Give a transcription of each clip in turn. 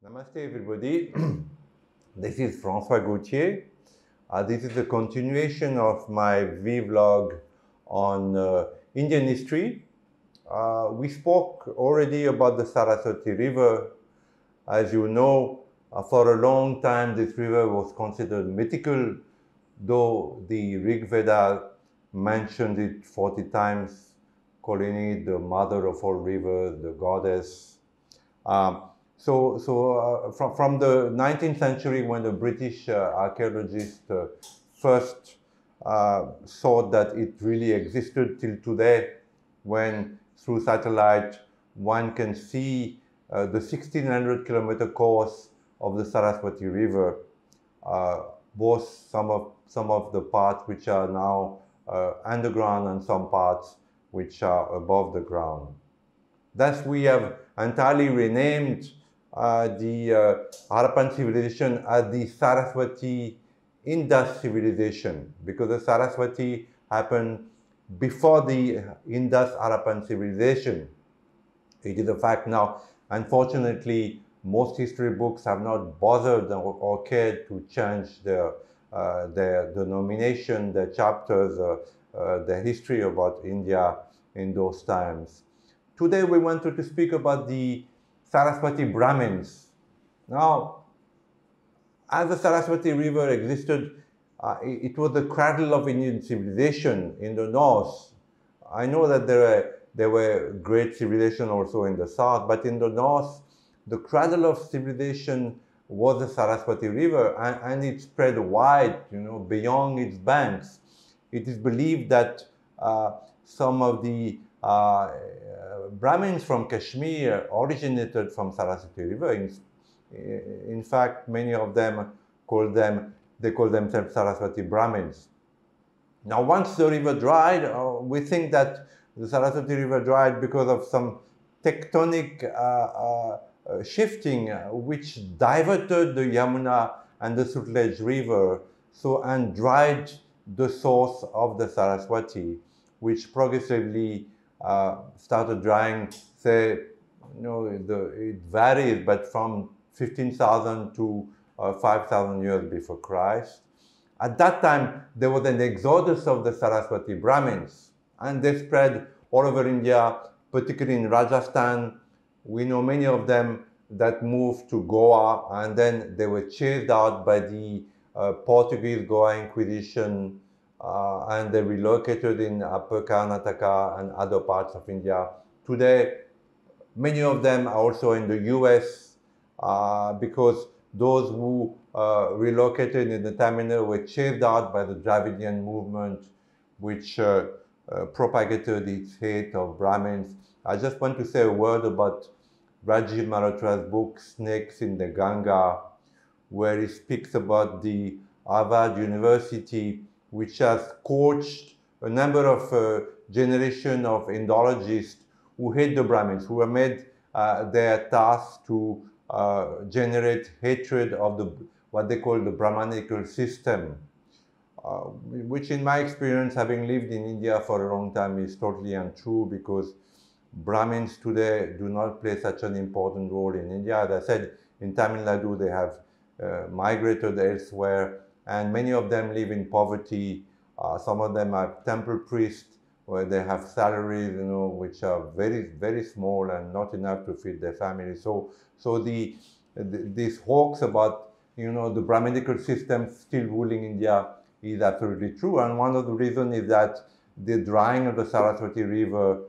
Namaste everybody, this is Francois Gautier. This is a continuation of my vlog on Indian history. We spoke already about the Saraswati River. As you know, for a long time this river was considered mythical, though the Rig Veda mentioned it 40 times, calling it the mother of all rivers, the goddess. From the 19th century, when the British archaeologists first thought that it really existed, till today, when through satellite one can see the 1600-kilometer course of the Saraswati River, both some of the parts which are now underground and some parts which are above the ground. Thus, we have entirely renamed the Harappan civilization as the Saraswati Indus civilization, because the Saraswati happened before the Indus Harappan civilization. It is a fact now. Unfortunately, most history books have not bothered or cared to change their denomination, their chapters, their history about India in those times. Today we wanted to speak about the Saraswati Brahmins. Now, as the Saraswati River existed, it was the cradle of Indian civilization in the north. I know that there were great civilizations also in the south, but in the north, the cradle of civilization was the Saraswati River, and it spread wide, beyond its banks. It is believed that some of the Brahmins from Kashmir originated from Saraswati River. In fact, many of them call themselves Saraswati Brahmins. Now, once the river dried, we think that the Saraswati River dried because of some tectonic shifting, which diverted the Yamuna and the Sutlej River, and dried the source of the Saraswati, which progressively started drying, say, it varies, but from 15,000 to 5,000 years before Christ. At that time, there was an exodus of the Saraswati Brahmins, and they spread all over India, particularly in Rajasthan. We know many of them that moved to Goa, and then they were chased out by the Portuguese Goa Inquisition, and they relocated in Upper Karnataka and other parts of India. Today, many of them are also in the US, because those who relocated in the Tamil were chased out by the Dravidian movement, which propagated its hate of Brahmins. I just want to say a word about Rajiv Malhotra's book, Snakes in the Ganga, where he speaks about the Harvard University, which has coached a number of generations of Indologists who hate the Brahmins, who have made their task to generate hatred of what they call the Brahmanical system, which in my experience, having lived in India for a long time, is totally untrue, because Brahmins today do not play such an important role in India. As I said, in Tamil Nadu, they have migrated elsewhere, and many of them live in poverty. Some of them are temple priests, where they have salaries, which are very, very small and not enough to feed their family. So this hoax about, the Brahminical system still ruling India is absolutely true. And one of the reasons is that the drying of the Saraswati River,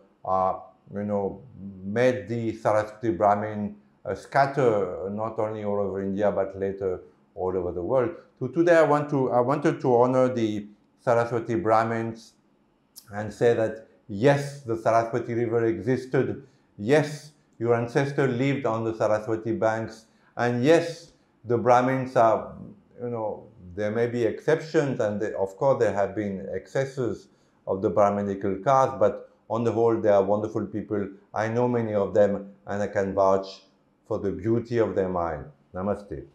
made the Saraswati Brahmin scatter not only all over India, but later all over the world. So today I wanted to honor the Saraswati Brahmins and say that yes, the Saraswati River existed. Yes, your ancestors lived on the Saraswati banks. And yes, the Brahmins are, there may be exceptions, and of course there have been excesses of the Brahminical caste, but on the whole, they are wonderful people. I know many of them, and I can vouch for the beauty of their mind. Namaste.